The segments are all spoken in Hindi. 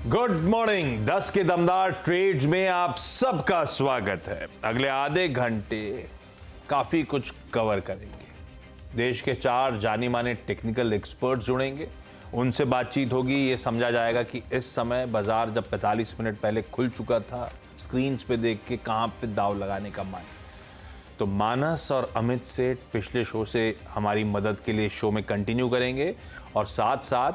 Good morning. 10 के दमदार ट्रेड्स में आप सबका स्वागत है। अगले आधे घंटे काफी कुछ कवर करेंगे। देश के 4 जानी माने टेक्निकल एक्सपर्ट्स जुड़ेंगे, उनसे बातचीत होगी। ये समझा जाएगा कि इस समय बाजार जब 45 मिनट पहले खुल चुका था, स्क्रीन पे देख के कहां पे दाव लगाने का मन। तो मानस और अमित सेठ पिछले शो से हमारी मदद के लिए शो में कंटिन्यू करेंगे और साथ साथ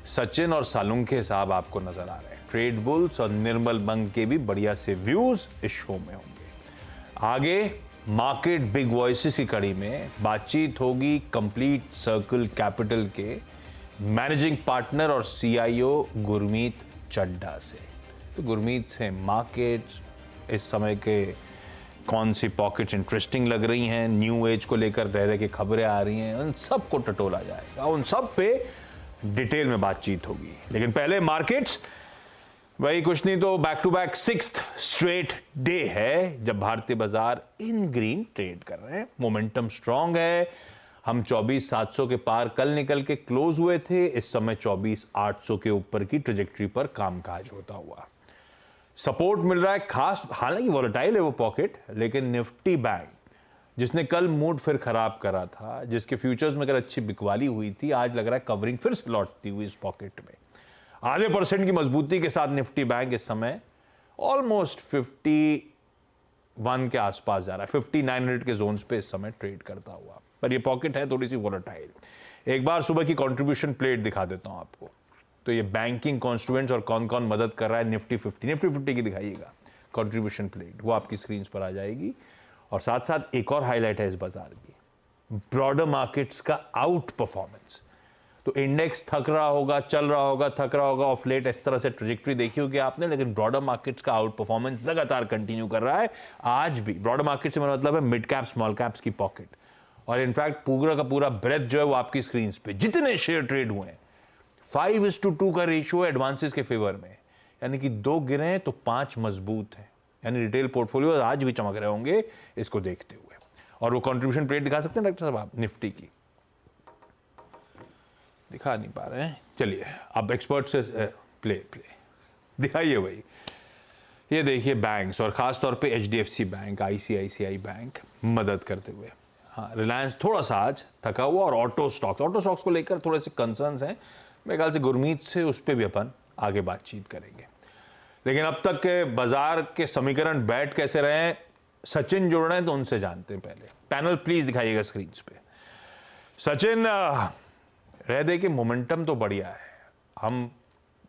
सचिन और सालुंखे साहब आपको नजर आ रहे हैं। ट्रेड बुल्स और निर्मल बंग के भी बढ़िया से व्यूज इस शो में होंगे। आगे मार्केट बिग वॉइसेस की कड़ी में बातचीत होगी कंप्लीट सर्कल कैपिटल के मैनेजिंग पार्टनर और सीआईओ गुरमीत चड्ढा से। तो गुरमीत से मार्केट इस समय के कौन सी पॉकेट्स इंटरेस्टिंग लग रही हैं, न्यू एज को लेकर रह रहे की खबरें आ रही हैं, उन सबको टटोला जाएगा। उन सब पे डिटेल में बातचीत होगी। लेकिन पहले मार्केट्स, भाई कुछ नहीं तो back to back 6th straight day है जब भारतीय बाजार इन ग्रीन ट्रेड कर रहे हैं। मोमेंटम स्ट्रांग है। हम 24,700 के पार कल निकल के क्लोज हुए थे। इस समय 24,800 के ऊपर की ट्रेजेक्टरी पर कामकाज होता हुआ सपोर्ट मिल रहा है खास। हालांकि वॉलेटाइल है वो पॉकेट, लेकिन निफ्टी बैंक जिसने कल मूड फिर खराब करा था, जिसके फ्यूचर्स में अगर अच्छी बिकवाली हुई थी, आज लग रहा है कवरिंग फिर से लौटती हुई इस पॉकेट में। आधे % की मजबूती के साथ निफ्टी बैंक इस समय ऑलमोस्ट 51 के आसपास जा रहा है। 5900 के जोन्स पे इस समय ट्रेड करता हुआ, पर ये पॉकेट है थोड़ी सी वोलेटाइल। एक बार सुबह की कंट्रीब्यूशन प्लेट दिखा देता हूं आपको। तो ये बैंकिंग कॉन्स्टिट्यूएंट्स और कौन कौन मदद कर रहा है निफ्टी 50 की दिखाइएगा कंट्रीब्यूशन प्लेट, वो आपकी स्क्रीन पर आ जाएगी। और साथ साथ एक और हाईलाइट है इस बाजार की, ब्रॉडर मार्केट्स का आउट परफॉर्मेंस। तो इंडेक्स थक रहा होगा, चल रहा होगा, थक रहा होगा, ऑफ लेट इस तरह से ट्रेजेक्टरी देखी होगी आपने, लेकिन ब्रॉडर मार्केट्स का आउट परफॉर्मेंस लगातार कंटिन्यू कर रहा है। आज भी ब्रॉडर मार्केट से मेरा मतलब है मिड कैप स्मॉल कैप्स की पॉकेट। और इनफैक्ट पूरा का पूरा ब्रेथ जो है वो आपकी स्क्रीन पे जितने शेयर ट्रेड हुए हैं 5:2 का रेशियो एडवांसेस के फेवर में, यानी कि 2 गिरे हैं तो 5 मजबूत है। यानी रिटेल पोर्टफोलियो आज भी चमक रहे होंगे इसको देखते हुए। और वो कंट्रीब्यूशन प्लेट दिखा सकते हैं डॉक्टर साहब आप निफ्टी की? दिखा नहीं पा रहे हैं, चलिए अब एक्सपर्ट से प्ले दिखाइए भाई। ये देखिए बैंक्स और खास तौर पे एचडीएफसी बैंक, आईसीआईसीआई बैंक मदद करते हुए। हाँ, रिलायंस थोड़ा सा आज थका हुआ और ऑटो स्टॉक्स को लेकर थोड़े से कंसर्न्स हैं। मेरे ख्याल से गुरमीत से उस पर भी अपन आगे बातचीत करेंगे। लेकिन अब तक के बाजार के समीकरण बैठ कैसे रहे हैं, सचिन जुड़ रहे हैं तो उनसे जानते हैं। पहले पैनल प्लीज दिखाइएगा स्क्रीन पे। सचिन, रह दे के मोमेंटम तो बढ़िया है। हम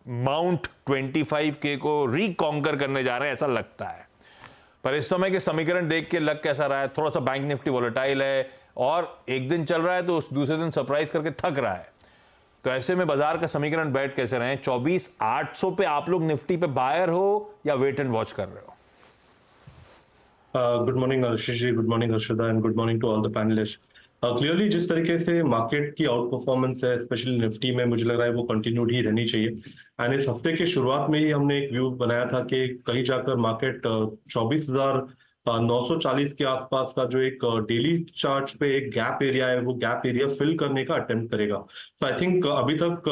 माउंट 25K को रिकॉन्कर करने जा रहे हैं ऐसा लगता है, पर इस समय के समीकरण देख के लग कैसा रहा है? थोड़ा सा बैंक निफ्टी वोलेटाइल है और एक दिन चल रहा है तो उस दूसरे दिन सरप्राइज करके थक रहा है। तो ऐसे में बाजार का समीकरण बैठ कैसे रहे? 24,800 पे आप लोग निफ्टी पे बायर हो या वेट एंड वॉच कर रहे हो? Good morning Ashish ji, good morning Harshada and good morning to all the panelists. Clearly जिस तरीके से मार्केट की आउट परफॉर्मेंस है स्पेशली निफ्टी में, मुझे लग रहा है वो कंटिन्यूड ही रहनी चाहिए। एंड इस हफ्ते के शुरुआत में ही हमने एक व्यू बनाया था कि कहीं जाकर मार्केट 24,940 के आसपास का जो एक डेली चार्ट्स पे एक गैप एरिया है, वो गैप एरिया फिल करने का अटेम्प्ट करेगा। तो आई थिंक अभी तक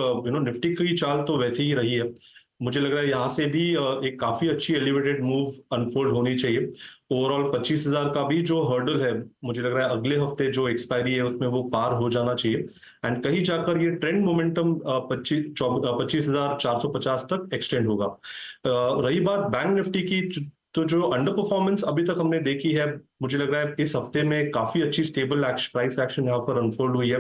निफ्टी की चाल तो वैसी ही रही है। मुझे लग रहा है यहाँ से भी एक काफी अच्छी एलिवेटेड मूव अनफोल्ड होनी चाहिए। ओवरऑल 25,000 का भी जो हर्डल है, मुझे लग रहा है अगले हफ्ते जो एक्सपायरी है उसमें वो पार हो जाना चाहिए। एंड कहीं जाकर ये ट्रेंड मोमेंटम 25,450 तक एक्सटेंड होगा। रही बात बैंक निफ्टी की, तो जो अंडर परफॉर्मेंस अभी तक हमने देखी है, मुझे लग रहा है इस हफ्ते में काफी अच्छी स्टेबल प्राइस एक्शन यहाँ पर अनफोल्ड हुई है।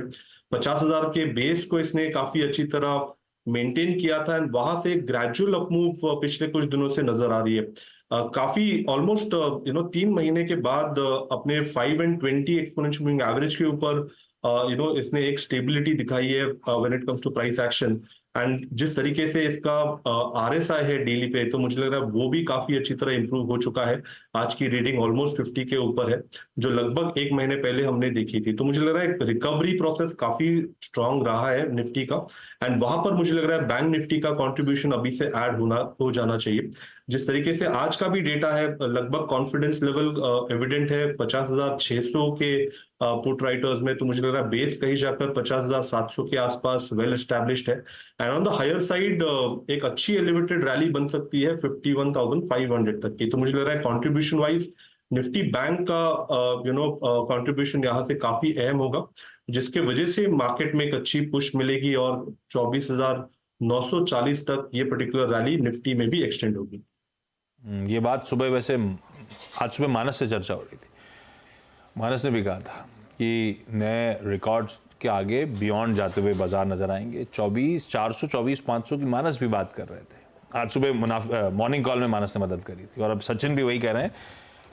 50,000 के बेस को इसने काफी अच्छी तरह मेंटेन किया था एंड वहां से ग्रेजुअल अपमूव पिछले कुछ दिनों से नजर आ रही है। काफी ऑलमोस्ट 3 महीने के बाद अपने 5 and 20 एक्सपोनेंशियल मूविंग एवरेज के ऊपर इसने एक स्टेबिलिटी दिखाई है when it comes to price action. And जिस तरीके से इसका RSI है डेली पे, तो मुझे लग रहा है वो भी काफी अच्छी तरह इंप्रूव हो चुका है। आज की रीडिंग ऑलमोस्ट 50 के ऊपर है, जो लगभग एक महीने पहले हमने देखी थी। तो मुझे लग रहा है रिकवरी प्रोसेस काफी स्ट्रांग रहा है निफ्टी का, एंड वहां पर मुझे लग रहा है बैंक निफ्टी का कंट्रीब्यूशन अभी से ऐड हो जाना चाहिए। जिस तरीके से आज का भी डेटा है, लगभग कॉन्फिडेंस लेवल एविडेंट है 50,600 के पुट राइटर्स में, तो मुझे लग रहा है बेस कहीं जाकर 50,700 के आसपास वेल एस्टैब्लिश्ड है। And on the higher side एक अच्छी एलिवेटेड रैली बन सकती है 51,500 तक की। तो मुझे लग रहा है कंट्रीब्यूशन वाइज निफ्टी बैंक का कंट्रीब्यूशन यहाँ से काफी अहम होगा, जिसके वजह से मार्केट में एक अच्छी पुश मिलेगी और 24,940 तक ये पर्टिकुलर रैली निफ्टी में भी एक्सटेंड होगी। ये बात सुबह वैसे आज सुबह मानस से चर्चा हो रही थी। मानस ने भी कहा था कि नए रिकॉर्ड्स के आगे बियॉन्ड जाते हुए बाजार नजर आएंगे। 24,400 24,500 की मानस भी बात कर रहे थे। आज सुबह मॉर्निंग कॉल में मानस ने मदद करी थी, और अब सचिन भी वही कह रहे हैं।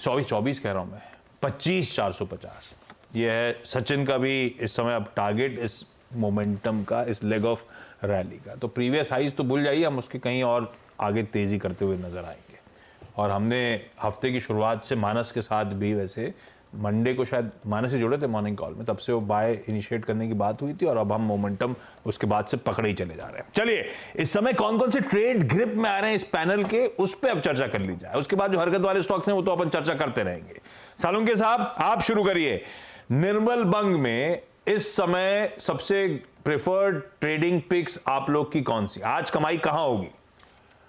24 कह रहा हूँ मैं, 25,450 ये है सचिन का भी इस समय अब टारगेट, इस मोमेंटम का, इस लेग ऑफ रैली का। तो प्रीवियस हाइज तो भूल जाइए, हम उसके कहीं और आगे तेजी करते हुए नजर आएंगे। और हमने हफ्ते की शुरुआत से मानस के साथ भी, वैसे मंडे को शायद मानस से जुड़े थे मॉर्निंग कॉल में, तब से वो बाय इनिशिएट करने की बात हुई थी, और अब हम मोमेंटम उसके बाद से पकड़े ही चले जा रहे हैं। चलिए, इस समय कौन कौन से ट्रेड ग्रिप में आ रहे हैं इस पैनल के, उस पर अब चर्चा कर ली जाए। उसके बाद जो हरकत वाले स्टॉक्स हैं वो तो अपन चर्चा करते रहेंगे। सालुंके साहब, आप शुरू करिए। निर्मल बंग में इस समय सबसे प्रेफर्ड ट्रेडिंग पिक्स आप लोग की कौन सी? आज कमाई कहां होगी?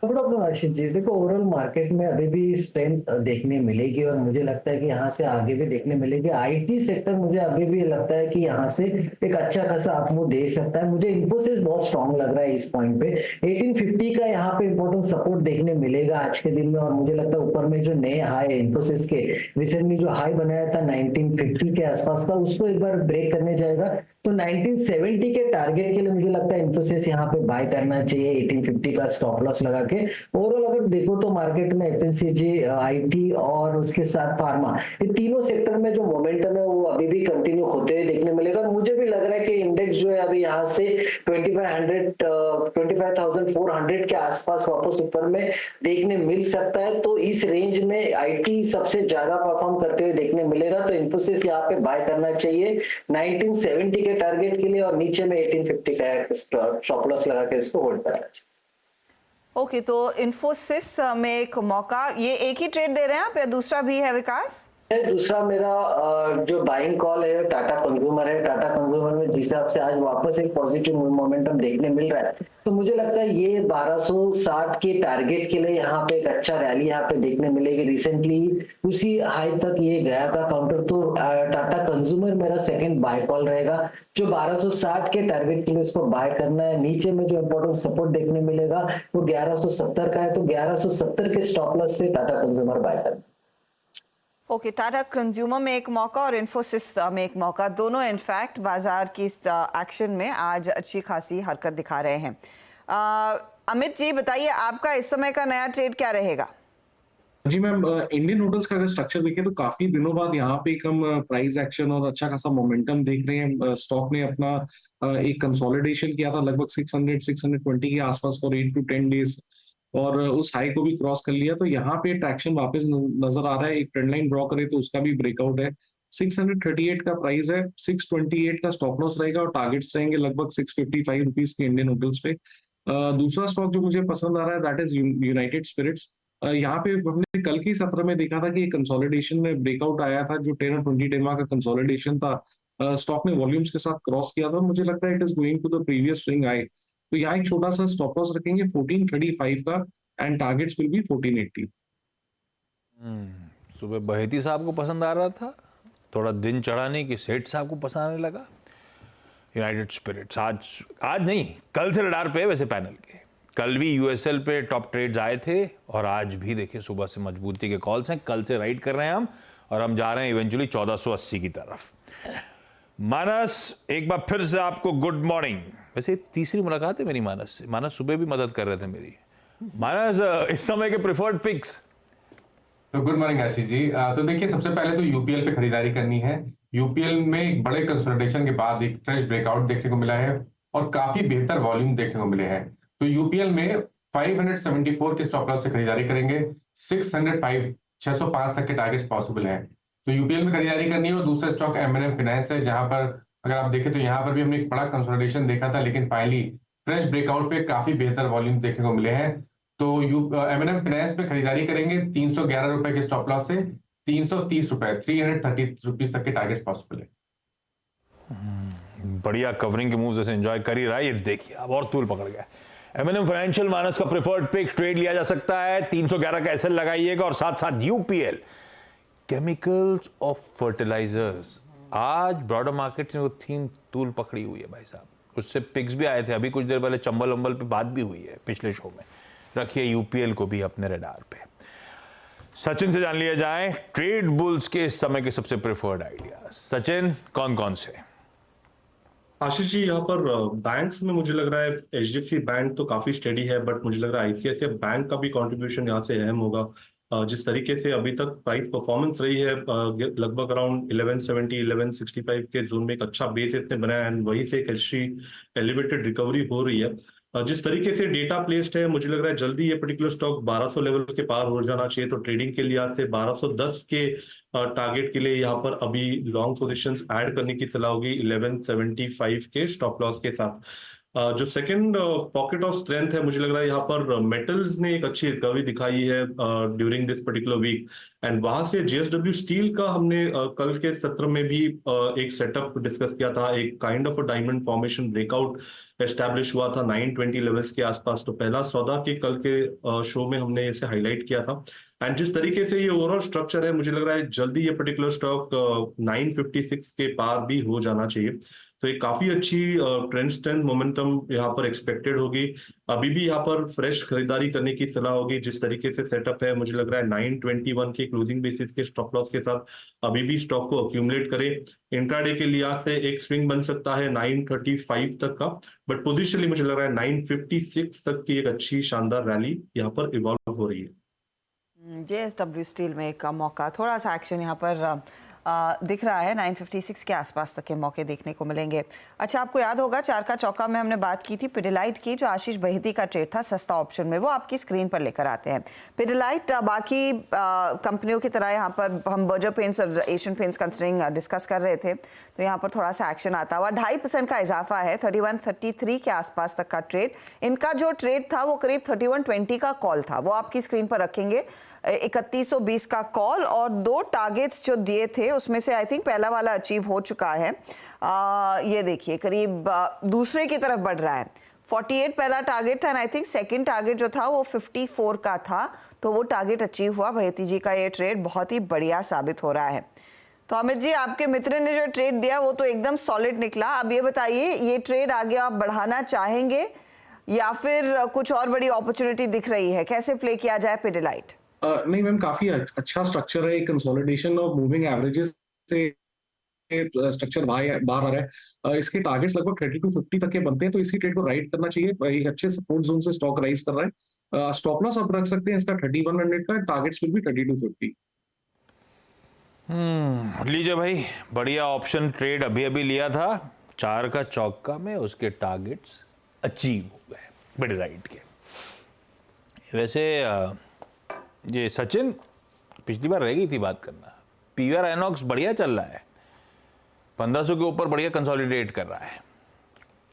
Good afternoon Ashish ji. देखो, ओवरऑल मार्केट में अभी भी स्ट्रेंथ देखने मिलेगी, और मुझे लगता है कि यहाँ से आगे भी देखने मिलेगी। आईटी सेक्टर मुझे अभी भी लगता है कि यहाँ से एक अच्छा खासा अपमूव दे सकता है। मुझे इन्फोसिस बहुत स्ट्रांग लग रहा है इस पॉइंट पे। 1850 का यहाँ पे इंपॉर्टेंट सपोर्ट देखने मिलेगा आज के दिन में, और मुझे लगता है ऊपर में जो नए हाई इन्फोसिस के रिसेंटली जो हाई बनाया था 1950 के आसपास का, उसको एक बार ब्रेक करने जाएगा तो 1970 के टारगेट के लिए मुझे लगता है इन्फोसिस यहाँ पे बाय करना चाहिए 1850 का स्टॉप लॉस लगा के। ओवरऑल अगर देखो तो मार्केट में एफएमसीजी, आईटी और उसके साथ फार्मा, ये तीनों सेक्टर में जो मोमेंटम है वो अभी भी कंटिन्यू होते हुए देखने मिलेगा। मुझे भी लग रहा है कि इंडेक्स जो है अभी यहाँ से 25,400 के आसपास वापस ऊपर में देखने मिल सकता है। तो इस रेंज में आईटी सबसे ज्यादा परफॉर्म करते हुए देखने मिलेगा, तो इन्फोसिस यहाँ पे बाय करना चाहिए 1970 के टारगेट के लिए, और नीचे में 1850 का स्टॉप लॉस लगा के इसको होल्ड करना चाहिए। ओके, तो इन्फोसिस में एक मौका, ये एक ही ट्रेड दे रहे हैं आप या दूसरा भी है विकास? दूसरा मेरा जो बाइंग कॉल है टाटा कंज्यूमर है। टाटा कंज्यूमर में जिस हिसाब से आज वापस एक पॉजिटिव मोमेंटम देखने मिल रहा है, तो मुझे लगता है ये 1260 के टारगेट के लिए यहाँ पे एक अच्छा रैली यहाँ पे देखने मिलेगी। रिसेंटली उसी हाई तक ये गया था काउंटर, तो टाटा कंज्यूमर मेरा सेकंड बाय कॉल रहेगा। जो 1260 के टारगेट के लिए इसको बाय करना है। नीचे में जो इंपॉर्टेंट सपोर्ट देखने मिलेगा वो 1170 का है, तो 1170 के स्टॉप लॉस से टाटा कंज्यूमर बाय करना। ओके, टाटा कंज्यूमर में एक मौका और इन्फोसिस में एक मौका, दोनों इनफैक्ट बाजार की एक्शन में आज अच्छी खासी हरकत दिखा रहे हैं। अमित जी बताइए, आपका इस समय का नया ट्रेड क्या रहेगा? जी मैम, इंडियन होटल्स का अगर स्ट्रक्चर देखें तो काफी दिनों बाद यहाँ पे एक हम प्राइस एक्शन और अच्छा खासा मोमेंटम देख रहे हैं। स्टॉक ने अपना एक कंसोलिडेशन किया था लगभग 600-620 के आसपास फॉर 8 to 10 डेज, और उस हाई को भी क्रॉस कर लिया। तो यहाँ पे ट्रैक्शन वापस नजर आ रहा है। एक ट्रेंड लाइन ड्रॉ करे तो उसका भी ब्रेकआउट है। 638 का प्राइस है, 628 का स्टॉप लॉस रहेगा, और टारगेट्स रहेंगे लगभग 655 रुपीज के इंडियन होटल्स पे। दूसरा स्टॉक जो मुझे पसंद आ रहा है दैट इज यूनाइटेड स्पिरिट्स। यहाँ पे हमने कल की सत्र में देखा था कि कंसोलिडेशन में ब्रेकआउट आया था, जो 10 और 20 डेमा का कंसोलिडेशन था। स्टॉक ने वॉल्यूम्स के साथ क्रॉस किया था। मुझे लगता है it is going to the previous swing high, तो यहाँ एक छोटा सा स्टॉप लॉस रखेंगे 1435 का, एंड टारगेट्स विल बी 1480। सुबह बहेती साहब को पसंद आ रहा था, थोड़ा दिन चढ़ाने की सेठ साहब को पसंद आने लगा। यूनाइटेड स्पिरिट्स आज नहीं, कल से रडार पे है वैसे पैनल के। कल भी यूएसएल पे टॉप ट्रेड्स आए थे, और आज भी देखिए सुबह से मजबूती के कॉल्स हैं। कल से राइड कर रहे हैं हम, और हम जा रहे हैं इवेंचुअली 1480 की तरफ। मानस, एक बार फिर से आपको गुड मॉर्निंग। वैसे तीसरी मुलाकात है मेरी मानस से। मानस सुबह भी मदद कर रहे थे मेरी। मानस, इस समय के प्रेफर्ड पिक्स? तो गुड मॉर्निंग आशीष जी। तो देखिए, सबसे पहले तो यूपीएल पे खरीदारी करनी है। यूपीएल में एक बड़े कंसोलिडेशन के बाद एक फ्रेश ब्रेकआउट देखने को मिला है, और काफी बेहतर वॉल्यूम देखने को मिले हैं। तो यूपीएल में 574 के स्टॉप लॉस से खरीदारी करेंगे। 605 605 तक के टारगेट्स पॉसिबल है। तो यूपीएल में खरीदारी करनी है। और दूसरा स्टॉक एमएनएम फाइनेंस है, जहां पर अगर आप देखें तो यहाँ पर भी हमने एक बड़ा कंसोलिडेशन देखा था, लेकिन फाइनली फ्रेश ब्रेकआउट पे काफी बेहतर वॉल्यूम देखने को मिले हैं। तो एमएनएम फाइनेंस में खरीदारी करेंगे 311 रुपए के स्टॉप लॉस से 330 रुपए 330 रुपीज तक के टारगेट्स पॉसिबल है। बढ़िया कवरिंग के मूव्स ऐसे एंजॉय कर ही रहा है। ये देखिए अब और तूल पकड़ गया। एमएनएम फाइनेंशियल मानस का प्रेफर्ड पिक ट्रेड लिया जा सकता है। 311 का एसएल लगाइएगा और साथ साथ यूपीएल केमिकल्स ऑफ फर्टिलाइजर्स। आज ब्रॉडर मार्केट में वो थीम तूल पकड़ी हुई है भाई साहब। उससे पिक्स भी आए थे अभी कुछ देर पहले, चंबल वंबल पे बात भी हुई है पिछले शो में। रखिए यूपीएल को भी अपने रडार पे। सचिन से जान लिया जाए ट्रेड बुल्स के इस समय के सबसे प्रेफर्ड आइडिया। सचिन कौन कौन से? आशीष जी, यहाँ पर बैंक्स में मुझे लग रहा है एचडीएफसी बैंक तो काफी स्टेडी है, बट मुझे लग रहा है आईसीआईसीआई बैंक का भी कंट्रीब्यूशन यहाँ से अहम होगा। जिस तरीके से अभी तक प्राइस परफॉर्मेंस रही है, लगभग अराउंड 1170 1165 के जोन में एक अच्छा बेस इसने बनाया है, वहीं से एक अच्छी एलिवेटेड रिकवरी हो रही है। जिस तरीके से डेटा प्लेस्ड है, मुझे लग रहा है जल्दी ये पर्टिकुलर स्टॉक 1200 लेवल के पार हो जाना चाहिए। तो ट्रेडिंग के लिए आज से 1210 के टारगेट के लिए यहाँ पर अभी लॉन्ग पोजीशंस ऐड करने की सलाह होगी 1175 के स्टॉप लॉस के साथ। जो सेकंड पॉकेट ऑफ स्ट्रेंथ है, मुझे लग रहा है यहाँ पर मेटल्स ने एक अच्छी रिकवरी दिखाई है during this particular week. And वहां से जेएसडब्ल्यू स्टील का हमने कल के सत्र में भी एक सेटअप डिस्कस किया था। एक kind of a diamond formation breakout establish हुआ था 920 लेवल्स के आसपास। तो पहला सौदा के कल के शो में हमने इसे हाईलाइट किया था। एंड जिस तरीके से ये ओवरऑल स्ट्रक्चर है, मुझे लग रहा है जल्दी ये पर्टिकुलर स्टॉक 956 के पार भी हो जाना चाहिए। तो एक काफी अच्छी ट्रेंड स्ट्रेंथ मोमेंटम यहाँ पर एक्सपेक्टेड होगी। अभी भी यहाँ पर फ्रेश खरीदारी करने की सलाह होगी। जिस तरीके से सेटअप है, मुझे लग रहा है 921 के क्लोजिंग बेसिस के स्टॉप लॉस के साथ अभी भी स्टॉक को अक्यूमुलेट करें। इंट्राडे के लिहाज से एक स्विंग बन सकता है 935 तक का, बट पोजिशनली मुझे लग रहा है 956 तक की एक अच्छी शानदार रैली यहाँ पर इवॉल्व हो रही है। जेएसडब्ल्यू स्टील में एक मौका, थोड़ा सा एक्शन यहाँ पर दिख रहा है। 956 के आसपास तक के मौके देखने को मिलेंगे। अच्छा, आपको याद होगा चार का चौका में हमने बात की थी पिडिलाइट की, जो आशीष बहेती का ट्रेड था सस्ता ऑप्शन में, वो आपकी स्क्रीन पर लेकर आते हैं। पिडिलाइट बाकी कंपनियों की तरह यहाँ पर हम बर्जर पेंट्स और एशियन पेंट्स कंसिडरिंग डिस्कस कर रहे थे, तो यहाँ पर थोड़ा सा एक्शन आता हुआ 2.5% का इजाफा है। 3133 के आसपास तक का ट्रेड। इनका जो ट्रेड था वो करीब 3120 का कॉल था, वो आपकी स्क्रीन पर रखेंगे। 3120 का कॉल और दो टारगेट्स जो दिए थे उसमें से आई थिंक पहला वाला अचीव हो चुका है। ये देखिए करीब दूसरे की तरफ बढ़ रहा है। 48 पहला टारगेट था, आई थिंक सेकंड टारगेट जो था वो 54 का था, तो वो टारगेट अचीव हुआ। बहेती जी का ये ट्रेड बहुत ही बढ़िया साबित हो रहा है। तो अमित जी, आपके मित्र ने जो ट्रेड दिया वो तो एकदम सॉलिड निकला। अब ये बताइए, ये ट्रेड आगे आप बढ़ाना चाहेंगे या फिर कुछ और बड़ी अपॉर्चुनिटी दिख रही है? कैसे प्ले किया जाए पिडिलाइट? नहीं मैम, काफी अच्छा स्ट्रक्चर है। कंसोलिडेशन ऑफ मूविंग एवरेजेस से स्ट्रक्चर बाहर आ रहा है। इसके टारगेट्स लगभग 3250 तक के बनते हैं, तो इसी ट्रेड को राइड करना चाहिए। एक अच्छे सपोर्ट जोन से स्टॉक राइज कर रहा है। स्टॉप लॉस आप रख सकते हैं इसका 3100 का, टारगेट्स विल बी 3250। लीजिए भाई, बढ़िया ऑप्शन ट्रेड अभी अभी लिया था चार का चौका में, उसके टारगेट्स अचीव हो गए पिडिलाइट के। वैसे ये सचिन, पिछली बार रह गई थी बात करना, पीवीआर आइनॉक्स बढ़िया चल रहा है, 1500 के ऊपर बढ़िया कंसोलिडेट कर रहा है।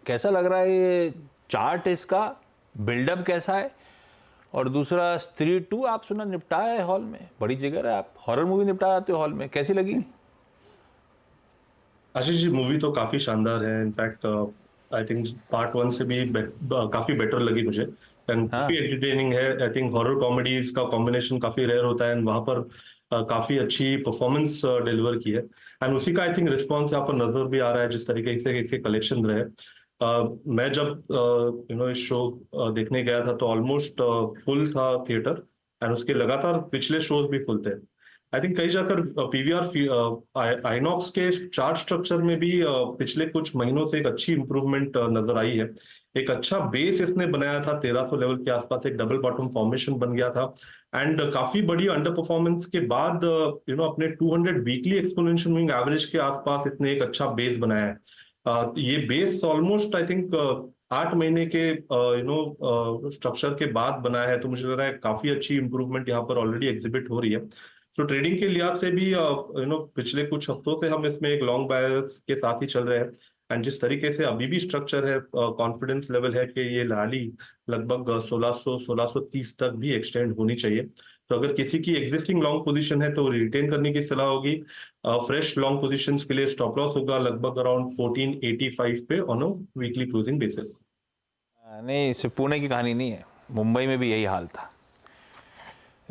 कैसा लग रहा है ये चार्ट, इसका बिल्डअप कैसा है? और दूसरा स्त्री 2 आप सुना निपटाया है हॉल में, बड़ी जगह है, आप हॉरर मूवी निपटा आते हो हॉल में, कैसी लगी? आशीष जी, मूवी तो काफी शानदार है। इनफैक्ट आई थिंक पार्ट 1 से भी काफी बेटर लगी मुझे। काफी एंटरटेनिंग है। आई थिंक हॉरर कॉमेडीज का कॉम्बिनेशन काफी रेयर होता है, एंड वहां पर काफी अच्छी परफॉर्मेंस डिलीवर की है। एंड उसी का आई थिंक रिस्पॉन्स यहाँ पर नजर भी आ रहा है, जिस तरीके से इसके कलेक्शन रहे। मैं जब इस शो देखने गया था तो ऑलमोस्ट फुल था थिएटर, एंड उसके लगातार पिछले शोज भी फुल थे। आई थिंक कहीं जाकर पीवीआर आइनॉक्स के चार्ट स्ट्रक्चर में भी पिछले कुछ महीनों से एक अच्छी इंप्रूवमेंट नजर आई है। एक अच्छा बेस इसने बनाया था 1300 लेवल के आसपास, एक डबल बॉटम फॉर्मेशन बन गया था, एंड काफी बड़ी अंडर परफॉर्मेंस के बाद अपने 200 वीकली एक्सपोनेंशियल मूविंग एवरेज के आसपास इसने एक अच्छा बेस बनाया है। ये बेस ऑलमोस्ट आई थिंक 8 महीने के स्ट्रक्चर के बाद बना है, तो मुझे लग रहा है काफी अच्छी इंप्रूवमेंट यहाँ पर ऑलरेडी एग्जिबिट हो रही है। सो ट्रेडिंग के लिहाज से भी पिछले कुछ हफ्तों से हम इसमें एक लॉन्ग बायर्स के साथ ही चल रहे हैं। एंड जिस तरीके से अभी भी स्ट्रक्चर है, कॉन्फिडेंस लेवल है कि ये रैली लगभग 1600-1630 तक भी एक्सटेंड होनी चाहिए। तो अगर किसी की एग्जिस्टिंग लॉन्ग पोजीशन है तो रिटेन करने की सलाह होगी। फ्रेश लॉन्ग पोजीशंस के लिए स्टॉप लॉस होगा लगभग अराउंड 1485 पे on a weekly closing basis. नहीं, सिर्फ पुणे की कहानी नहीं है, मुंबई में भी यही हाल था।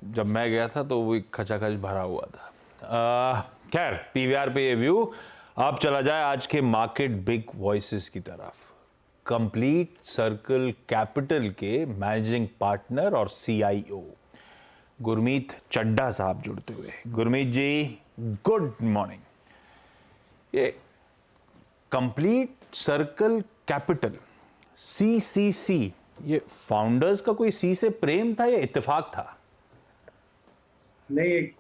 जब मैं गया था तो वो खचाखच भरा हुआ था। खैर, पीवीआर पे ये व्यू। अब चला जाए आज के मार्केट बिग वॉइसेस की तरफ। कंप्लीट सर्कल कैपिटल के मैनेजिंग पार्टनर और सीआईओ गुरमीत चड्ढा साहब जुड़ते हुए। गुरमीत जी, गुड मॉर्निंग। ये कंप्लीट सर्कल कैपिटल, सीसीसी, ये फाउंडर्स का कोई सी से प्रेम था या इत्तेफाक था? नहीं, एक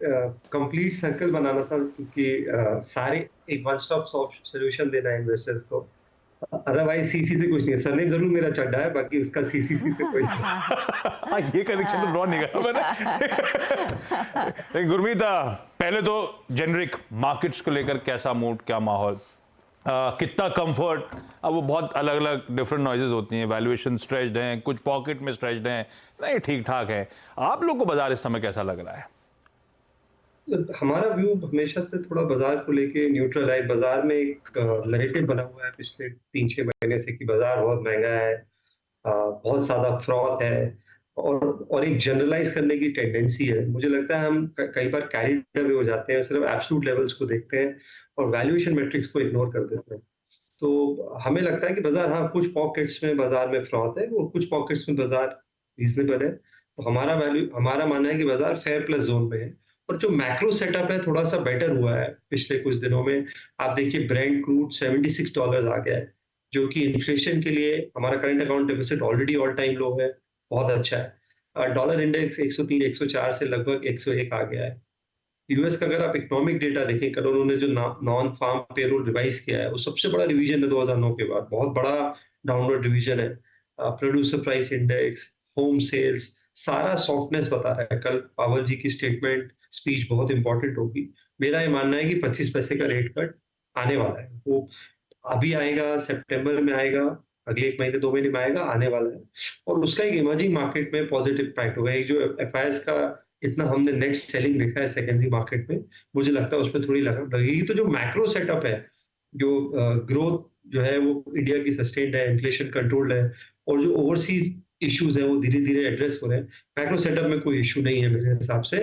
कंप्लीट सर्कल बनाना था क्योंकि सारे एक वन स्टॉप सॉल्यूशन देना है इन्वेस्टर्स को। अदरवाइज सीसी से कुछ नहीं है। सरनेम जरूर मेरा चड्ढा है, बाकी उसका सीसीसी से कोई हाँ, ये कनेक्शन तो ड्रॉ नहीं करा मैंने। गुरमीत, पहले तो जेनरिक मार्केट्स को लेकर कैसा मूड, क्या माहौल, कितना कंफर्ट? अब वो बहुत अलग अलग डिफरेंट नॉइजेस होती हैं, वैल्यूएशन स्ट्रेच्ड हैं, कुछ पॉकेट में स्ट्रेच्ड हैं, नहीं ठीक ठाक है। आप लोग को बाजार इस समय कैसा लग रहा है? हमारा व्यू हमेशा से थोड़ा बाजार को लेके न्यूट्रल है। बाजार में एक नैरेटिव बना हुआ है पिछले 3-6 महीने से कि बाजार बहुत महंगा है, बहुत ज्यादा फ्रॉड है और एक जनरलाइज करने की टेंडेंसी है। मुझे लगता है हम कई बार कैरिड अवे हो जाते हैं, सिर्फ एब्सोल्यूट लेवल्स को देखते हैं और वैल्यूएशन मैट्रिक्स को इग्नोर कर देते हैं। तो हमें लगता है कि बाजार, हाँ, कुछ पॉकेट्स में बाजार में फ्रॉड है और कुछ पॉकेट्स में बाजार रीजनेबल है। तो हमारा मानना है कि बाजार फेयर प्लस जोन में है और जो मैक्रो सेटअप है थोड़ा सा बेटर हुआ है पिछले कुछ दिनों में। आप देखिए ब्रेंट क्रूड $76 आ गया है, जो कि इन्फ्लेशन के लिए हमारा current account deficit already all time low है, बहुत अच्छा है। डॉलर इंडेक्स 103-104 से लगभग 101 आ गया है। यूएस का अगर आप इकोनॉमिक डेटा देखें, कल उन्होंने जो नॉन फार्म पेरोल रिवाइज किया है वो सबसे बड़ा रिवीजन है 2009 के बाद, बहुत बड़ा डाउनवर्ड रिवीजन है। Producer price index, home sales, सारा सॉफ्टनेस बता रहा है। कल पावर जी की स्टेटमेंट स्पीच बहुत इंपॉर्टेंट होगी। मेरा ये मानना है कि 25 पैसे का रेट कट आने वाला है। वो अभी आएगा, सितंबर में आएगा, अगले 1 महीने 2 महीने में आएगा, आने वाला है और उसका एक इमर्जिंग मार्केट में पॉजिटिव इम्पैक्ट होगा। एक जो एफआईएस का इतना हमने नेट सेलिंग देखा है सेकेंडरी मार्केट में, मुझे लगता है उस पर थोड़ी लगाम लगेगी। तो जो मैक्रो सेटअप है, जो ग्रोथ जो है वो इंडिया की सस्टेन्ड है, इन्फ्लेशन कंट्रोल्ड है और जो ओवरसीज इश्यूज है वो धीरे धीरे एड्रेस हो रहे हैं। मैक्रो सेटअप में कोई इशू नहीं है मेरे हिसाब से।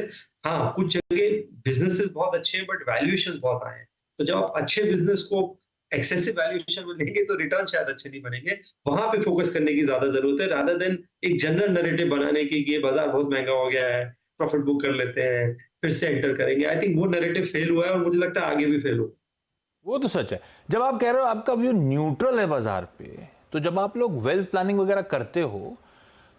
हाँ, कुछ जगह बिजनेसेस बहुत अच्छे हैं बट वैल्यूएशन बहुत आए हैं। तो जब आप अच्छे बिजनेस को एक्सेसिव वैल्यूएशन में लेंगे तो रिटर्न शायद अच्छे नहीं बनेंगे। वहां पे फोकस करने की ज्यादा जरूरत है, रादर देन एक जनरल नैरेटिव बनाने की कि ये बाजार बहुत महंगा हो गया है, प्रॉफिट बुक कर लेते हैं, फिर से एंटर करेंगे। आई थिंक वो नैरेटिव फेल हुआ है और मुझे लगता है आगे भी फेल हो। वो तो सच है। जब आप कह रहे हो आपका व्यू न्यूट्रल है बाजार पे, तो जब आप लोग वेल्थ प्लानिंग वगैरह करते हो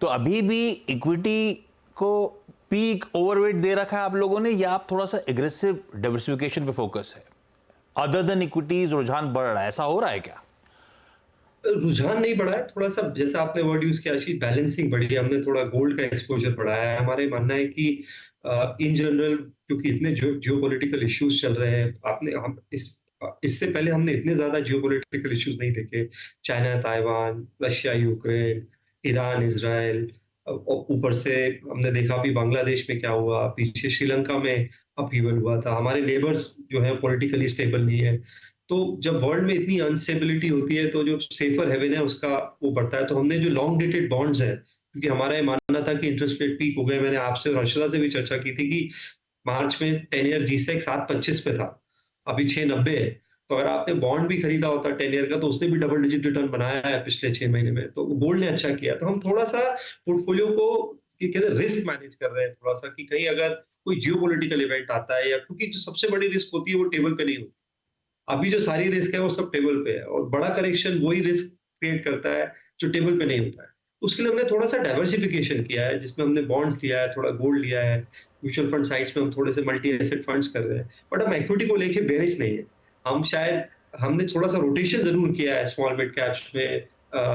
तो अभी भी इक्विटी को पीक ओवरवेट दे रखा है आप लोगों ने, या आप थोड़ा सा एग्रेसिव डाइवर्सिफिकेशन पे फोकस है? अदर देन इक्विटीज रुझान बढ़ रहा है, ऐसा हो रहा है क्या? रुझान नहीं बढ़ा है, थोड़ा सा जैसा आपने वर्ड यूज किया आशीष, बैलेंसिंग बढ़ी है। हमने थोड़ा गोल्ड का एक्सपोजर बढ़ाया है। हमारे मानना है कि इन जनरल क्योंकि इतने जियोपॉलिटिकल इश्यूज चल रहे हैं, हम इससे पहले हमने इतने ज्यादा जियोपॉलिटिकल इश्यूज नहीं देखे। China, Taiwan, Russia, Ukraine, Iran, Israel, ऊपर से हमने देखा अभी बांग्लादेश में क्या हुआ, पीछे श्रीलंका में अपहीवल हुआ था। हमारे नेबर्स जो है पॉलिटिकली स्टेबल नहीं है। तो जब वर्ल्ड में इतनी अनस्टेबिलिटी होती है तो जो सेफर हेवन है उसका वो बढ़ता है। तो हमने जो लॉन्ग डेटेड बॉन्ड्स है, क्योंकि हमारा ये मानना था कि इंटरेस्ट रेट पीक हो गए, मैंने आपसे और हर्षला से भी चर्चा की थी कि मार्च में 10 ईयर G-Sec 7.25 पे था, अभी 6.90 है। तो अगर आपने बॉन्ड भी खरीदा होता 10 ईयर का तो उसने भी डबल डिजिट रिटर्न बनाया है पिछले 6 महीने में। तो गोल्ड ने अच्छा किया। तो हम थोड़ा सा पोर्टफोलियो को कहते रिस्क मैनेज कर रहे हैं थोड़ा सा, कि कहीं अगर कोई जियोपॉलिटिकल इवेंट आता है, या क्योंकि जो सबसे बड़ी रिस्क होती है वो टेबल पे नहीं होती। अभी जो सारी रिस्क है वो सब टेबल पे है और बड़ा करेक्शन वही रिस्क क्रिएट करता है जो टेबल पे नहीं होता है। उसके लिए हमने थोड़ा सा डाइवर्सिफिकेशन किया है, जिसमें हमने बॉन्ड्स लिया है, थोड़ा गोल्ड लिया है, म्यूचुअल फंड साइट्स में हम थोड़े से मल्टी एसेट फंड्स कर रहे हैं। बट हम इक्विटी को लेके बेरिश नहीं है। हमने थोड़ा सा रोटेशन जरूर किया है स्मॉल मिड कैप्स में,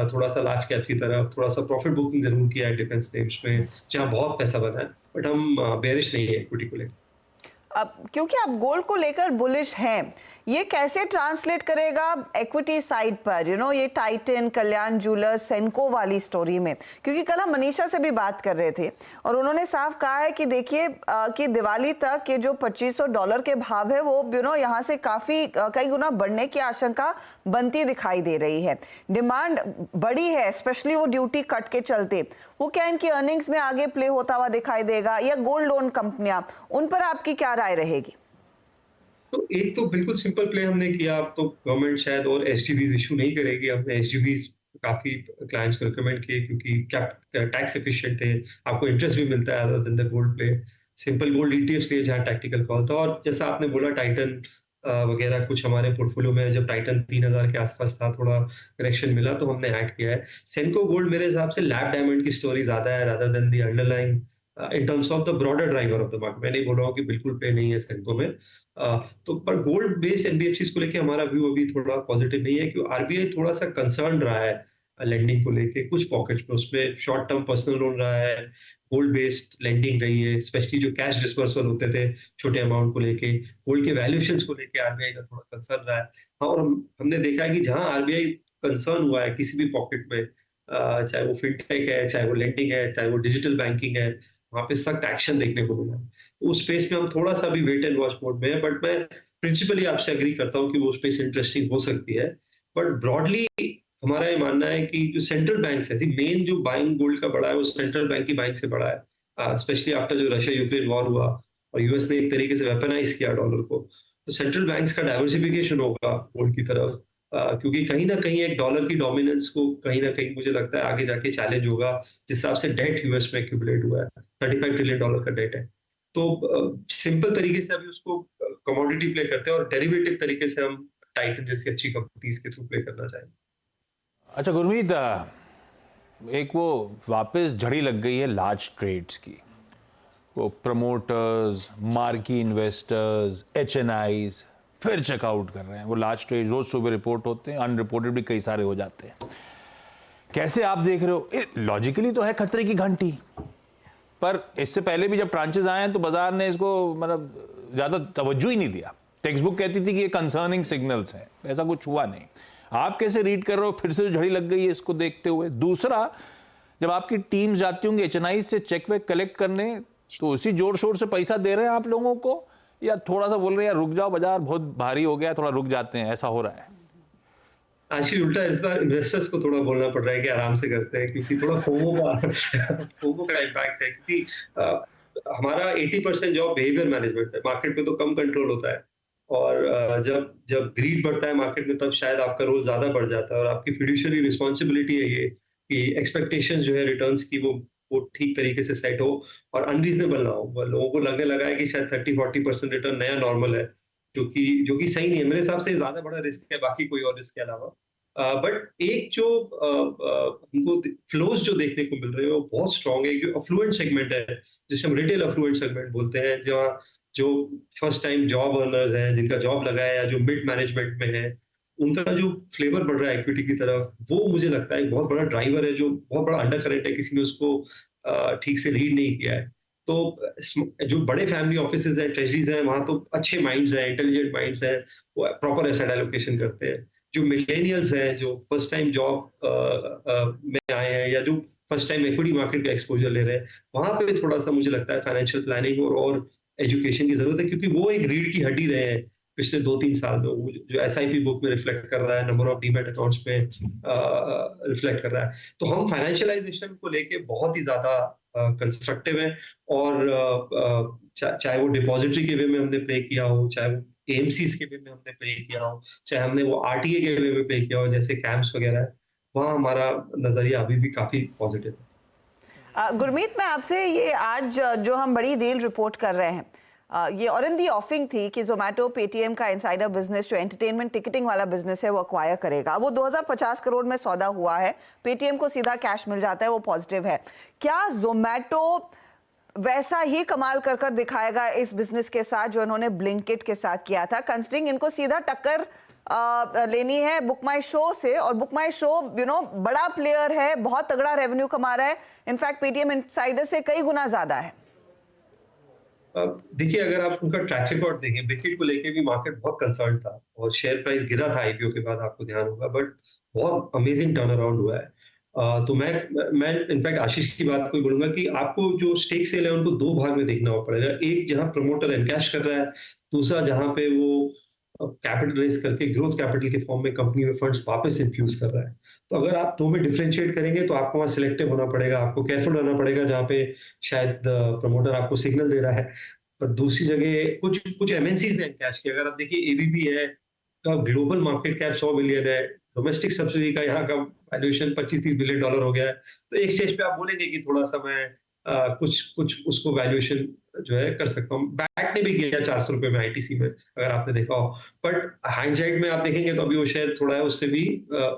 थोड़ा सा लार्ज कैप की तरफ, थोड़ा सा प्रॉफिट बुकिंग जरूर किया है डिफेंस नेम्स में जहां बहुत पैसा बना है, बट हम बेरिश नहीं है इक्विटी को लेकर। क्योंकि आप गोल्ड को लेकर बुलिश हैं, ये कैसे ट्रांसलेट करेगा इक्विटी साइड पर, ये टाइटन, कल्याण ज्वेलर्स, सेंको वाली स्टोरी में? क्योंकि कल हम मनीषा से भी बात कर रहे थे और उन्होंने साफ कहा है कि देखिए कि दिवाली तक के जो $2500 के भाव है वो यहाँ से काफी कई गुना बढ़ने की आशंका बनती दिखाई दे रही है। डिमांड बड़ी है, स्पेशली वो ड्यूटी कट के चलते। वो क्या इनकी अर्निंग्स में आगे प्ले होता हुआ दिखाई देगा, या गोल्ड लोन कंपनियां, उन पर आपकी क्या राय रहेगी? तो एक तो बिल्कुल सिंपल प्ले हमने किया, अब तो गवर्नमेंट शायद और एसडीबीज इशू नहीं करेगी। हमने एसडीबीज काफी क्लाइंट्स को रिकमेंड किए क्योंकि टैक्स एफिशिएंट थे, आपको इंटरेस्ट भी मिलता है other than the gold play. Simple gold ETFs लिए जहाँ टैक्टिकल कॉल था, और जैसा आपने बोला टाइटन वगैरह कुछ हमारे पोर्टफोलियो में, जब टाइटन 3000 के आसपास था, थोड़ा करेक्शन मिला तो हमने ऐड किया है। सेंको गोल्ड मेरे हिसाब से लैब डायमंड की स्टोरी ज्यादा है rather than the underlying in terms of the broader driver of the market. मैं नहीं बोल रहा हूँ कि बिल्कुल पे नहीं है सेंको में, तो पर गोल्ड बेस्ड एनबीएफसीज को लेके हमारा व्यू अभी थोड़ा पॉजिटिव नहीं है, क्योंकि आरबीआई थोड़ा सा कंसर्न रहा है लेंडिंग को लेके। कुछ पॉकेट्स में उसमें शॉर्ट टर्म पर्सनल लोन रहा है, गोल्ड बेस्ड लेंडिंग रही है, स्पेशली जो कैश डिस्बर्सल होते थे छोटे अमाउंट को लेके, गोल्ड के वैल्यूएशंस को लेके आरबीआई का थोड़ा कंसर्न रहा है। हाँ, और हमने देखा है कि जहां आरबीआई कंसर्न हुआ है किसी भी पॉकेट में, चाहे वो फिनटेक है, चाहे वो लेंडिंग है, चाहे वो डिजिटल बैंकिंग है, वहां पे सख्त एक्शन देखने को मिला है। तो उस स्पेस में हम थोड़ा सा भी वेट एंड वॉच मोड में है, बट मैं प्रिंसिपली आपसे एग्री करता हूँ कि वो स्पेस इंटरेस्टिंग हो सकती है। बट ब्रॉडली हमारा ये मानना है कि जो सेंट्रल बैंक है, मेन जो बाइंग गोल्ड का बढ़ा है वो सेंट्रल बैंक की बाइंग से बढ़ा है, स्पेशली आफ्टर जो रशिया यूक्रेन वॉर हुआ और यूएस ने एक तरीके से वेपनाइज किया डॉलर को। तो सेंट्रल बैंक्स का डाइवर्सिफिकेशन होगा गोल्ड की तरफ, क्योंकि कहीं ना कहीं एक डॉलर की डोमिनेंस को कहीं ना कहीं मुझे लगता है आगे जाके चैलेंज होगा। जिस हिसाब से डेट यूएस में एक्यूमुलेट हुआ है, $35 ट्रिलियन का डेट है। तो सिंपल तरीके से अभी उसको कमोडिटी प्ले करते हैं, और डेरिवेटिव तरीके से हम टाइटन जैसी अच्छी कंपनीज के थ्रू प्ले करना चाहेंगे। अच्छा गुरमीत, एक वो वापस झड़ी लग गई है लार्ज ट्रेड्स की। वो प्रमोटर्स, मार्की इन्वेस्टर्स, एचएनआईज फिर चेकआउट कर रहे हैं। वो लार्ज ट्रेड रोज सुबह रिपोर्ट होते हैं, अनरिपोर्टेड भी कई सारे हो जाते हैं। कैसे आप देख रहे हो? लॉजिकली तो है खतरे की घंटी, पर इससे पहले भी जब ट्रांचेस आए हैं तो बाजार ने इसको मतलब ज्यादा तवज्जो ही नहीं दिया। टेक्स्ट बुक कहती थी कि ये कंसर्निंग सिग्नल्स हैं, ऐसा कुछ हुआ नहीं। आप कैसे रीड कर रहे हो? फिर से झड़ी लग गई है इसको देखते हुए। दूसरा, जब आपकी टीम जाती होंगी एचएनआई से चेक वेक कलेक्ट करने, तो उसी जोर शोर से पैसा दे रहे हैं आप लोगों को, या थोड़ा सा बोल रहे हैं यार रुक जाओ, बाजार बहुत भारी हो गया, थोड़ा रुक जाते हैं, ऐसा हो रहा है? एक्चुअली उल्टा इस बार इन्वेस्टर्स को थोड़ा बोलना पड़ रहा है कि आराम से करते हैं, क्योंकि थोड़ा फोमो का इम्पैक्ट है। क्योंकि हमारा 80% जॉब बिहेवियर मैनेजमेंट है, मार्केट पे तो कम कंट्रोल होता है, और जब ग्रीड बढ़ता है मार्केट में तब शायद आपका रोल ज्यादा बढ़ जाता है, और आपकी फिड्यूशियरी रिस्पॉन्सिबिलिटी है ये कि एक्सपेक्टेशंस जो है रिटर्न्स की वो ठीक तरीके से सेट हो और अनरीजनेबल ना हो। लोगों को लगने लगा है कि शायद 30-40% रिटर्न नया नॉर्मल है, जो कि सही नहीं है। मेरे हिसाब से ज्यादा बड़ा रिस्क है बाकी कोई और रिस्क के अलावा। बट एक जो हमको फ्लोज जो देखने को मिल रहे हैं वो बहुत स्ट्रॉन्ग है। जो अफ्लुएंट सेगमेंट है, जिसे हम रिटेल अफ्लुएंट सेगमेंट बोलते हैं, जहाँ जो फर्स्ट टाइम जॉब अर्नर्स हैं, जिनका जॉब लगा है या जो मिड मैनेजमेंट में है, उनका जो फ्लेवर बढ़ रहा है इक्विटी की तरफ, वो मुझे लगता है एक बहुत बड़ा ड्राइवर है, जो बहुत बड़ा अंडर करंट है, किसी ने उसको ठीक से रीड नहीं किया है। तो जो बड़े फैमिली ऑफिसेज हैं, ट्रेजरीज हैं, वहां तो अच्छे माइंड्स हैं, इंटेलिजेंट माइंड्स हैं, वो प्रॉपर एसेट एलोकेशन करते हैं। जो मिलेनियल्स हैं, जो फर्स्ट टाइम जॉब में आए हैं, या जो फर्स्ट टाइम इक्विटी मार्केट का एक्सपोजर ले रहे हैं, वहां पे थोड़ा सा मुझे लगता है फाइनेंशियल प्लानिंग और एजुकेशन की जरूरत है, क्योंकि वो एक रीढ़ की हड्डी रहे हैं पिछले 2-3 साल में। वो जो एसआईपी बुक में रिफ्लेक्ट कर रहा है, नंबर ऑफ डीमैट अकाउंट्स में रिफ्लेक्ट कर रहा है। तो हम फाइनेंशियलाइजेशन को लेके बहुत ही ज्यादा कंस्ट्रक्टिव है, और चाहे वो डिपॉजिटरी के वे में हमने प्ले किया हो, चाहे वो एएमसीज के वे में हमने प्ले किया हो, चाहे हमने वो आरटीए के वे में प्ले किया हो, जैसे कैंप्स वगैरह है, वहाँ हमारा नजरिया अभी भी काफी पॉजिटिव है। गुरमीत, मैं आपसे ये आज जो हम बड़ी डील रिपोर्ट कर रहे हैं, ये और इन दी ऑफिंग थी कि जोमेटो पेटीएम का इनसाइडर बिजनेस जो एंटरटेनमेंट टिकटिंग वाला बिजनेस है वो अक्वायर करेगा। वो 2050 करोड़ में सौदा हुआ है, पेटीएम को सीधा कैश मिल जाता है, वो पॉजिटिव है। क्या जोमेटो वैसा ही कमाल कर दिखाएगा इस बिजनेस के साथ जो इन्होंने ब्लिंकिट के साथ किया था, कंसिडरिंग इनको सीधा टक्कर लेनी है बुक माई शो से, और बुक माई शो बड़ा प्लेयर है, बहुत तगड़ा रेवेन्यू कमा रहा है, इनफैक्ट पेटीएम इनसाइडर से कई गुना ज्यादा है। देखिए, अगर आप उनका ट्रैक रिकॉर्ड देखें, ब्रिकेट को लेके भी मार्केट बहुत कंसर्न था और शेयर प्राइस गिरा था आईपीओ के बाद, आपको ध्यान होगा, बट बहुत अमेजिंग टर्न अराउंड हुआ है। तो मैं इनफैक्ट आशीष की बात को ही बोलूंगा कि आपको जो स्टेक सेल है उनको दो भाग में देखना पड़ेगा। एक जहां प्रमोटर एनकैश कर रहा है, दूसरा जहां पे वो कैपिटल रेज करके ग्रोथ कैपिटल के फॉर्म में कंपनी में फंड्स वापस इन्फ्यूज कर रहा है। तो अगर आप दो में डिफरेंशिएट करेंगे तो आपको वहाँ सिलेक्टिव होना पड़ेगा, आपको केयरफुल रहना पड़ेगा जहाँ पे शायद प्रमोटर आपको सिग्नल दे रहा है। पर दूसरी जगह कुछ कुछ एमएनसीज ने कैश किया। अगर आप देखिए एबीबी है, का ग्लोबल मार्केट कैप 100 बिलियन है, डोमेस्टिक सब्सिडी का यहाँ का वैल्यूएशन 25-30 बिलियन डॉलर हो गया है। तो एक स्टेज पे आप बोलेंगे कि थोड़ा सा मैं कुछ कुछ उसको वैल्यूएशन जो है कर सकता हूँ। बैट ने भी किया 400 रुपए में आईटीसी में, अगर आपने देखा हो, बट हाइंडसाइट में आप देखेंगे तो अभी वो शेयर थोड़ा है उससे भी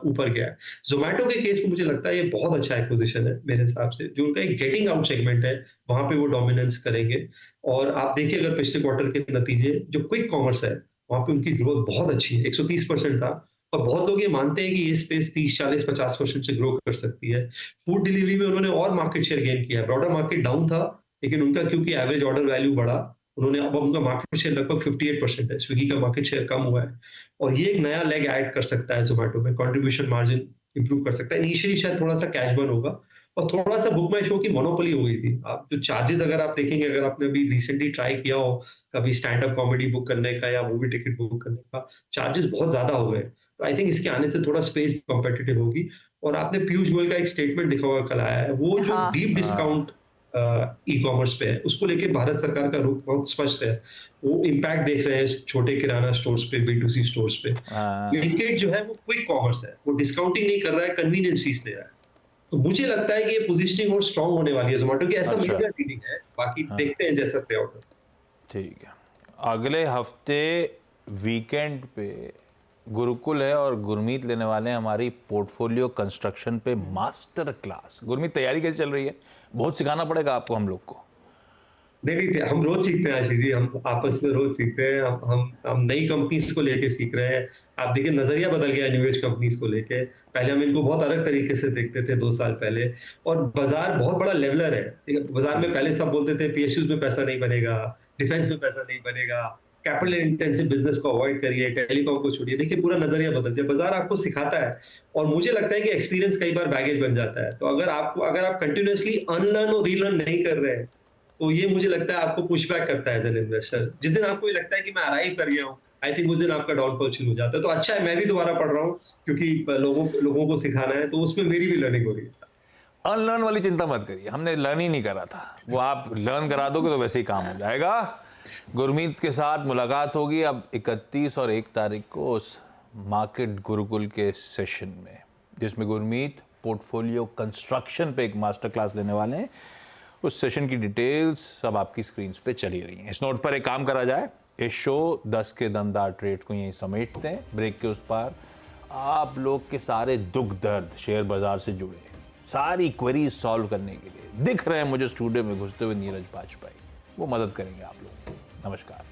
ऊपर गया है। जोमेटो के केस में मुझे लगता है ये बहुत अच्छा एक्विजिशन है मेरे हिसाब से। जो उनका एक गेटिंग आउट सेगमेंट है वहां पे वो डोमिनेंस करेंगे। और आप देखिए अगर पिछले क्वार्टर के नतीजे, जो क्विक कॉमर्स है वहां पे उनकी ग्रोथ बहुत अच्छी है, 130% था। और बहुत लोग ये मानते हैं कि ये स्पेस 30-40-50% से ग्रो कर सकती है। फूड डिलीवरी में उन्होंने और मार्केट शेयर गेन किया है। ब्रॉडर मार्केट डाउन था, लेकिन उनका क्योंकि एवरेज ऑर्डर वैल्यू बढ़ा, उन्होंने अब उनका मार्केट शेयर लगभग 58% है। स्विगी का मार्केट शेयर कम हुआ है और ये एक नया लेग ऐड कर सकता है जोमेटो में, कंट्रीब्यूशन मार्जिन इंप्रूव कर सकता है। इनिशियली शायद थोड़ा सा कैश बर्न होगा और थोड़ा सा बुक माई शो की मोनोपोली हो गई थी। आप जो चार्जेस अगर आप देखेंगे, अगर आपने अभी रिसेंटली ट्राई किया हो कभी स्टैंड अप कॉमेडी बुक करने का या मूवी टिकट बुक करने का, चार्जेस बहुत ज्यादा हो गए। तो आई थिंक इसके आने से थोड़ा स्पेस कॉम्पिटिटिव होगी। और आपने पीयूष गोयल का एक स्टेटमेंट दिखा होगा कल आया है, वो जो डीप डिस्काउंट ई कॉमर्स पे है उसको लेके भारत सरकार का रुख बहुत स्पष्ट है। वो इम्पैक्ट देख रहे हैं छोटे किराना स्टोर्स पे, B2C स्टोर्स पे। ब्लिंकिट जो है वो क्विक कॉमर्स है, वो डिस्काउंटिंग नहीं कर रहा है, कन्वीनियंस फीस ले रहा है। तो मुझे लगता है कि ये पोजीशनिंग और स्ट्रांग होने वाली है जोमेटो की, ऐसा मेरा फीलिंग है। बाकी देखते हैं जैसा प्ले आउट होता है। ठीक है, अगले हफ्ते वीकेंड पे गुरुकुल है और गुरमीत लेने वाले हैं हमारी पोर्टफोलियो कंस्ट्रक्शन पे मास्टर क्लास। गुरमीत, तैयारी कैसे चल रही है? बहुत सिखाना पड़ेगा आपको हम लोग को। नहीं, हम रोज सीखते हैं आशीष जी, हम आपस में रोज सीखते हैं। हम नई कंपनीज को लेके सीख रहे हैं। आप देखिए नजरिया बदल गया न्यू एज कंपनीज को लेके। पहले हम इनको बहुत अलग तरीके से देखते थे 2 साल पहले। और बाजार बहुत बड़ा लेवलर है। बाजार में पहले सब बोलते थे पीएसयूज में पैसा नहीं बनेगा, डिफेंस में पैसा नहीं बनेगा, कैपिटल इंटेंसिव बिजनेस को अवॉइड करिए, टेलीकॉम को छोड़िए। देखिए पूरा नजरिया बदल गया, बाजार आपको सिखाता है। और मुझे लगता है कि एक्सपीरियंस कई बार बैगेज बन जाता है। तो अगर आप कंटिन्यूअसली अनलर्न और रीलर्न नहीं कर रहे हैं तो ये मुझे लगता है आपको पुशबैक करता है एज एन इन्वेस्टर। जिस दिन आपको ये लगता है कि मैं अराइव कर गया हूँ, आई थिंक उस दिन आपका डाउनफॉल शुरू हो जाता है। तो अच्छा है मैं भी दोबारा पढ़ रहा हूँ क्योंकि लोगों को सिखाना है, तो उसमें मेरी भी लर्निंग हो रही है। अनलर्न वाली चिंता मत करिए, हमने लर्न ही नहीं करा था, वो आप लर्न करा दोगे तो वैसे ही काम हो जाएगा। गुरमीत के साथ मुलाकात होगी अब 31 और 1 तारीख को उस मार्केट गुरुकुल के सेशन में, जिसमें गुरमीत पोर्टफोलियो कंस्ट्रक्शन पे एक मास्टर क्लास लेने वाले हैं। उस सेशन की डिटेल्स सब आपकी स्क्रीन पे चली रही हैं। इस नोट पर एक काम करा जाए, इस शो 10 के दमदार ट्रेड को यहीं समेटते हैं। ब्रेक के उस पार आप लोग के सारे दुख दर्द शेयर बाजार से जुड़े, सारी क्वेरीज सॉल्व करने के लिए दिख रहे हैं मुझे स्टूडियो में घुसते हुए नीरज बाजपेयी, वो मदद करेंगे आप लोग। नमस्कार।